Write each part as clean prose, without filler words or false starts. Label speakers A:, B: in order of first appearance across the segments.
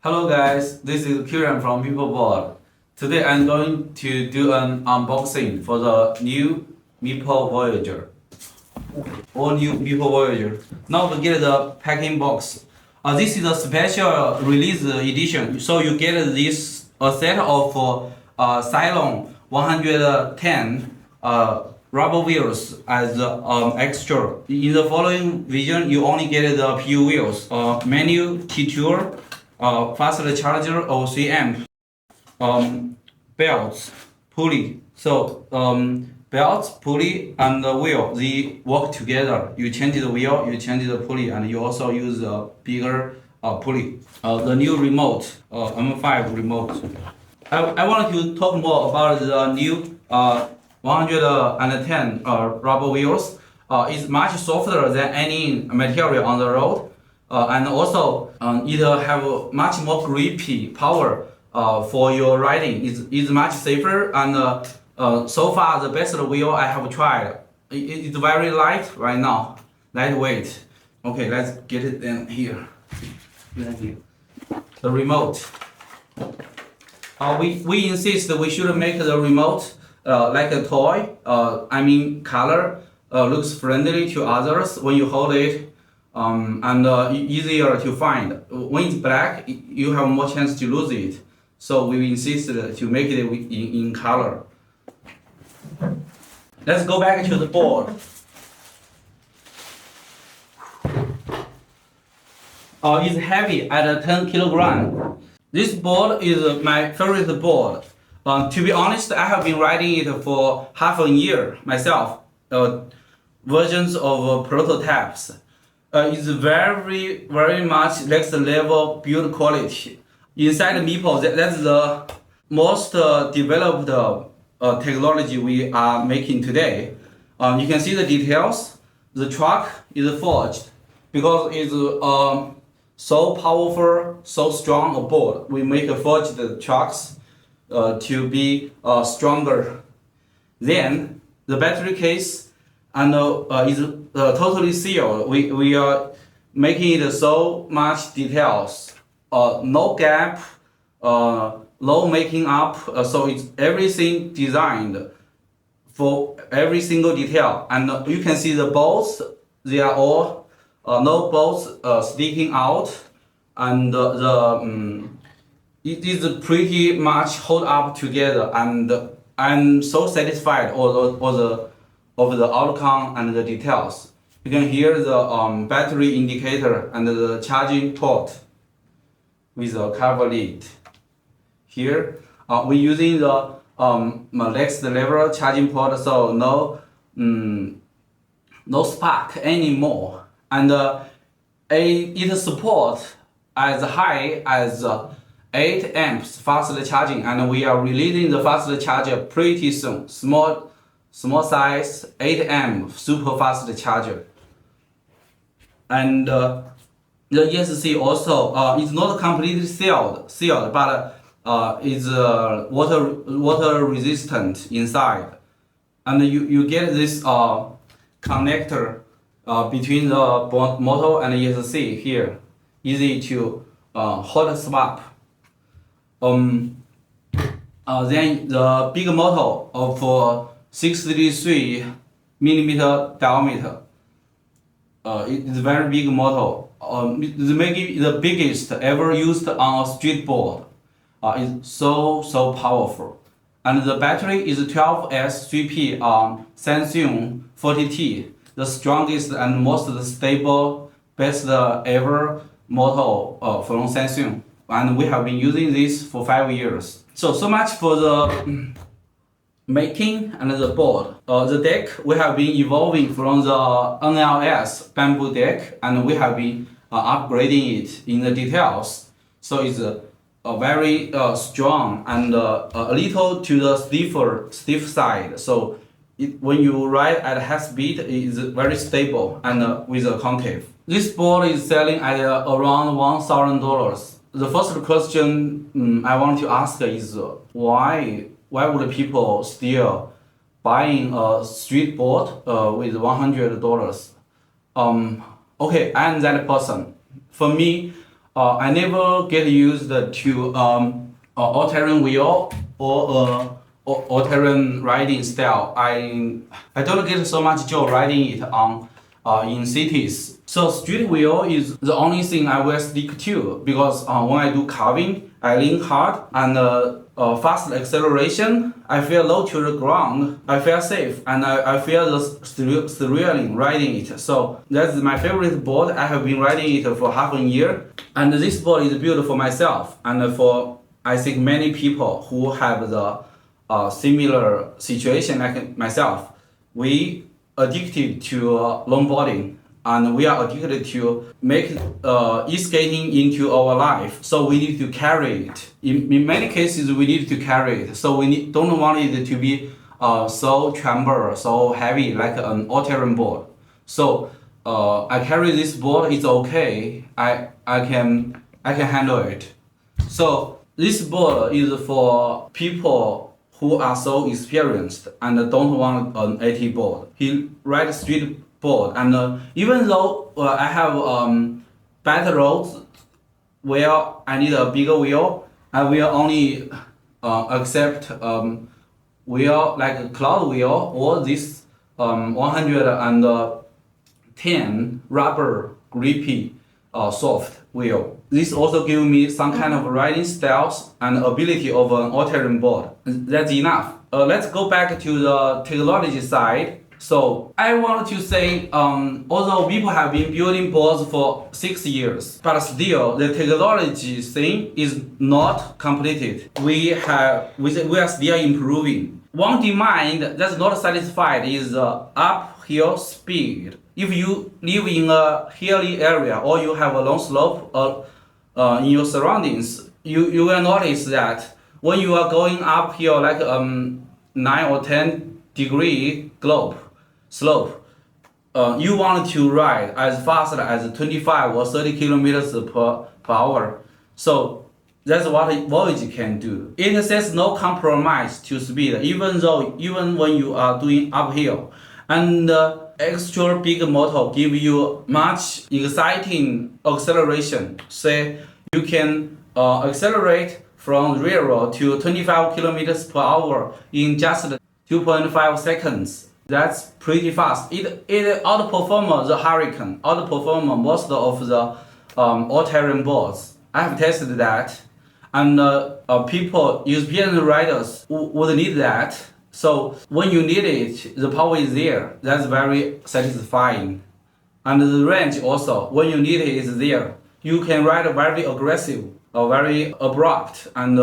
A: Hello guys, this is Kieran from Meepo Board. Today I'm going to do an unboxing for the new Meepo Voyager. All new Meepo Voyager. Now we get the packing box. This is a special release edition. So you get this a set of Cylon 110 rubber wheels as extra. In the following vision, you only get the PU wheels, manual T2, fast charger of 3 amp, belts, pulley. So belts, pulley, and the wheel, they work together. You change the wheel, you change the pulley, and you also use a bigger pulley. The new remote, M5 remote. I want to talk more about the new 110 rubber wheels. It's much softer than any material on the road. And also it have much more grippy power for your riding. It's much safer and so far the best wheel I have tried. It's very light right now, lightweight. Okay, let's get it in here. The remote. We insist we should make the remote like a toy. I mean color looks friendly to others when you hold it. And easier to find. When it's black, you have more chance to lose it. So we insisted to make it in color. Let's go back to the board. It's heavy at 10 kilogram. This board is my favorite board. To be honest, I have been riding it for half a year myself. Versions of prototypes. It's very much next level build quality. Inside Meepo, that's the most developed technology we are making today. You can see the details. The truck is forged because it's so powerful, so strong a board. We make forged trucks to be stronger. Then the battery case and is totally sealed. We are making it so much details, no gap, no making up. So it's everything designed for every single detail. And you can see the bolts. They are all no bolts sticking out, and it is pretty much hold up together. And I'm so satisfied of the outcome and the details. You can hear the battery indicator and the charging port with a cover lid. Here, we're using the next level charging port, so no spark anymore. And it supports as high as 8 amps fast charging, and we are releasing the fast charger pretty soon. Small size 8 amp super fast charger. And the ESC also is not completely sealed, but is water resistant inside. And you get this connector between the motor and ESC here, easy to hot swap. Then the big motor of 63 millimeter diameter. It's a very big motor. It's maybe the biggest ever used on a street board. It's so powerful. And the battery is 12S3P Samsung 40T, the strongest and most stable, best ever motor from Samsung. And we have been using this for 5 years. So much for the making and the board. The deck, we have been evolving from the NLS bamboo deck, and we have been upgrading it in the details. So it's very strong and a little to the stiff side. So when you ride at high speed, it is very stable and with a concave. This board is selling at around $1,000. The first question I want to ask is why would people still buying a street board with $100? Okay, I'm that person. For me, I never get used to all-terrain wheel or all-terrain riding style. I don't get so much joy riding it on in cities. So street wheel is the only thing I will stick to because when I do carving, I lean hard and fast acceleration. I feel low to the ground. I feel safe and I feel the thrilling riding it. So that's my favorite board. I have been riding it for half a year, and this board is built for myself and for I think many people who have the similar situation like myself. We addicted to longboarding and we are addicted to make e-skating into our life. So we need to carry it. In many cases, we need to carry it. So don't want it to be so tremble, so heavy like an all-terrain board. So I carry this board. It's okay. I can handle it. So this board is for people who are so experienced and don't want an AT board. He rides street board, and even though I have better roads where I need a bigger wheel, I will only accept wheel like a cloud wheel or this 110 rubber grippy soft wheel. This also gives me some kind of riding styles and ability of an all-terrain board. That's enough. Let's go back to the technology side. So I want to say, although people have been building boards for 6 years, but still the technology thing is not completed. We are still improving. One demand that's not satisfied is the uphill speed. If you live in a hilly area or you have a long slope in your surroundings, you will notice that when you are going uphill like 9 or 10 degree slope, you want to ride as fast as 25 or 30 kilometers per hour. So that's what Voyager can do. It says no compromise to speed, even when you are doing uphill. And extra big motor give you much exciting acceleration. Say you can accelerate from 0 to 25 kilometers per hour in just 2.5 seconds. That's pretty fast. It outperforms the Hurricane, outperforms most of the all-terrain boards. I have tested that, and people, European riders would need that. So when you need it, the power is there. That's very satisfying. And the range also, when you need it, is there. You can ride very aggressive, very abrupt, and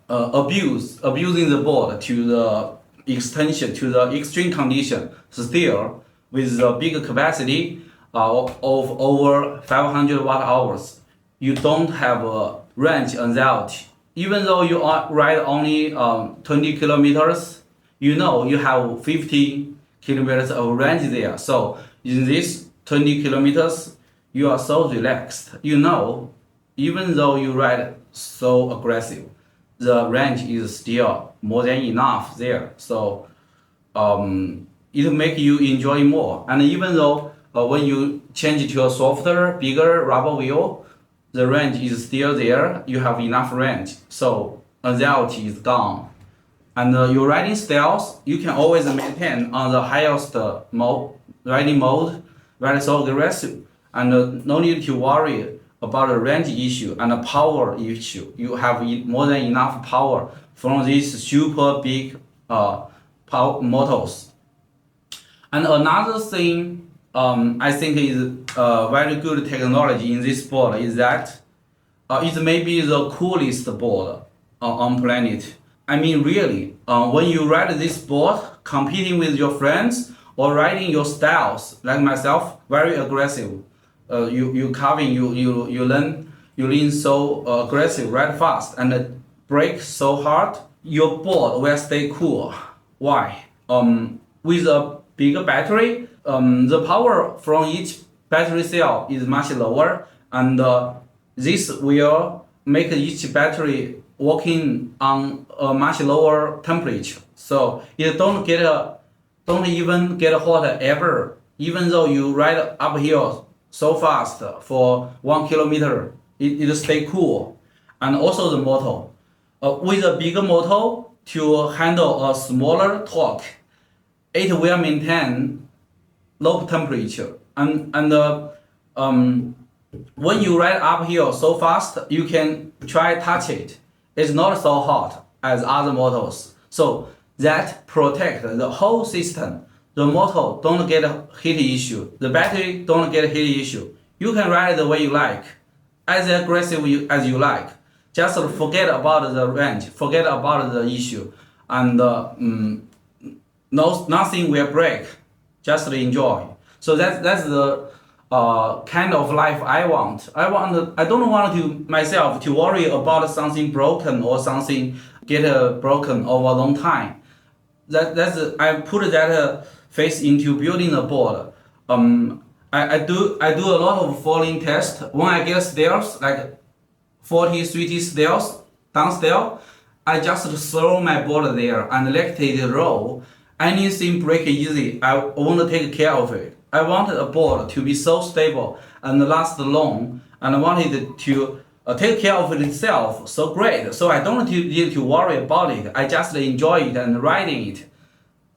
A: abusing the board to the extension, to the extreme condition. Still, with the big capacity of over 500 watt hours, you don't have a range anxiety. Even though you ride only 20 kilometers, you know you have 50 kilometers of range there. So in this 20 kilometers, you are so relaxed. You know, even though you ride so aggressive, the range is still more than enough there. So it make you enjoy more. And even though when you change to a softer, bigger rubber wheel, the range is still there. You have enough range. So anxiety is gone. And your riding styles, you can always maintain on the highest riding mode, ride so aggressive, and no need to worry about the range issue and the power issue. You have more than enough power from these super big power motors. And another thing I think is very good technology in this board is that it may be the coolest board on planet. I mean, really, when you ride this board, competing with your friends or riding your styles, like myself, very aggressive. You carving, you lean so aggressive, ride fast, and brake so hard. Your board will stay cool. Why? With a bigger battery, the power from each battery cell is much lower, and this will make each battery working on a much lower temperature, so it don't even get hot ever. Even though you ride uphill so fast for 1 kilometer, it stay cool. And also the motor. With a bigger motor to handle a smaller torque, it will maintain low temperature. When you ride uphill so fast, you can try touch it. It's not so hot as other motors. So that protect the whole system. The motor don't get a heat issue. The battery don't get a heat issue. You can ride the way you like, as aggressive as you like. Just forget about the range, forget about the issue, and nothing will break. Just enjoy. So that's the kind of life I want. I don't want to myself to worry about something broken or something get broken over a long time. I put that faith into building a board. I do a lot of falling tests. When I get stairs like 40, 30 stairs downstairs, I just throw my board there and let it roll. Anything break easy, I want to take care of it. I wanted a board to be so stable and last long, and I wanted it to take care of itself so great. So I don't need to worry about it. I just enjoy it and riding it.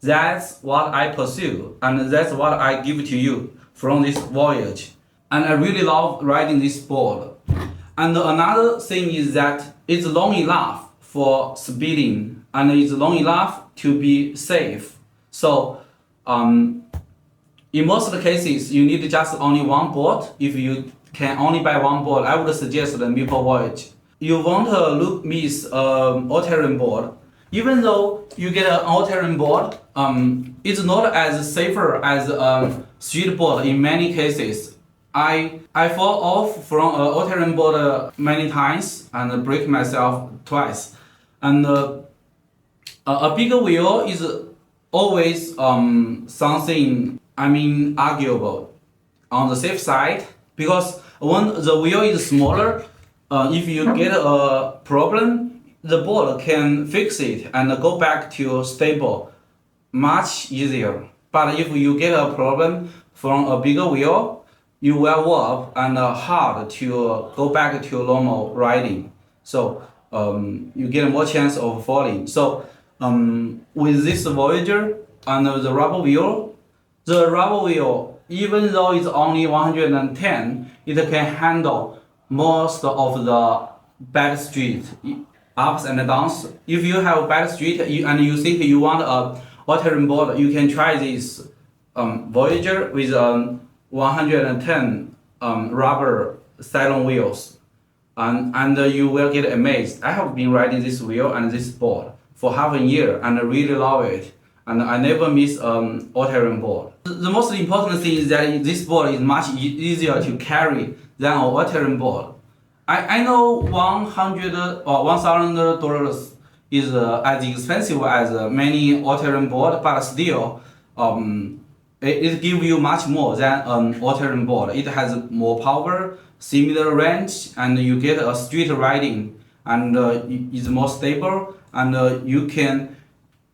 A: That's what I pursue, and that's what I give to you from this voyage. And I really love riding this board. And another thing is that it's long enough for speeding, and it's long enough to be safe. So in most cases, you need just only one board. If you can only buy one board, I would suggest the Meepo Voyager. You won't miss all-terrain board. Even though you get an all-terrain board, it's not as safer as street board in many cases. I fall off from an all-terrain board many times and break myself twice. And a bigger wheel is always something arguable on the safe side, because when the wheel is smaller, if you get a problem, the board can fix it and go back to stable much easier. But if you get a problem from a bigger wheel, you will warp and hard to go back to normal riding. So you get more chance of falling. So with this Voyager and the rubber wheel, even though it's only 110, it can handle most of the bad street ups and downs. If you have a bad street and you think you want a all-terrain board, you can try this Voyager with 110 rubber Cylon wheels, and you will get amazed. I have been riding this wheel and this board for half a year, and I really love it, and I never miss all-terrain board. The most important thing is that this board is much easier to carry than an all-terrain board. I know $100 or $1,000 is as expensive as many all-terrain board, but still it gives you much more than an all-terrain board. It has more power, similar range, and you get a street riding, and it's more stable, and you can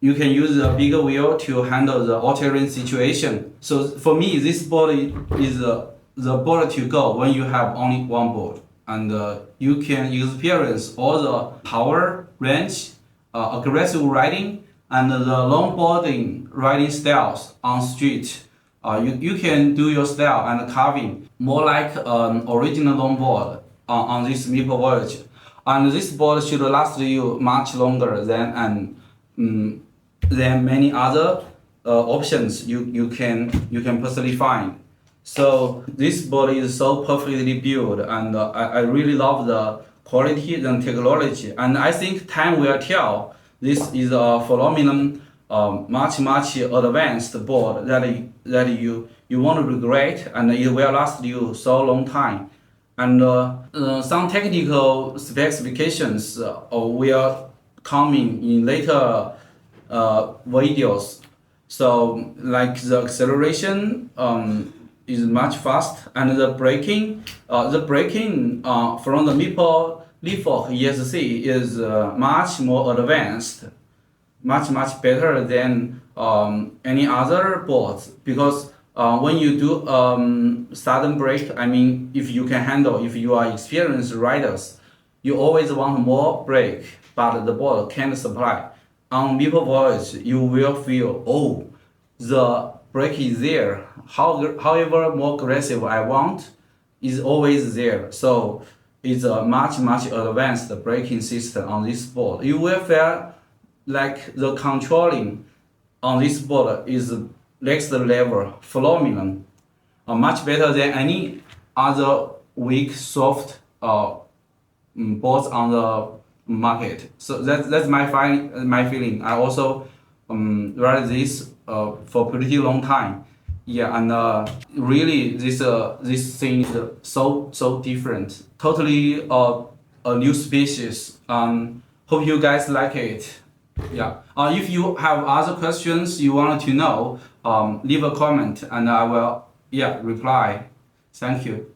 A: use a bigger wheel to handle the all-terrain situation. So for me, this board is the board to go when you have only one board, and you can experience all the power, range, aggressive riding, and the longboarding riding styles on street. You can do your style and carving more like an original longboard on this Meepo Voyager. And this board should last you much longer than many other options you can personally find. So this board is so perfectly built, and I really love the quality and technology. And I think time will tell. This is a phenomenal, much advanced board that you won't regret, and it will last you so long time. And some technical specifications will come in later videos. So like the acceleration is much fast, and the braking from the Meepo Leapfrog ESC is much more advanced, much better than any other boards, because when you do sudden brake, I mean, if you can handle, if you are experienced riders, you always want more brake, but the board can't supply. On Meepo Voyager, you will feel, oh, the brake is there. However more aggressive I want, is always there. So it's a much advanced braking system on this board. You will feel like the controlling on this board is next level, phenomenal, much better than any other weak, soft boards on the market. So that's my feeling. I also ride this for pretty long time. Yeah, and really this thing is so different, totally a new species. Hope you guys like it. Yeah. If you have other questions you wanted to know, leave a comment and I will reply. Thank you.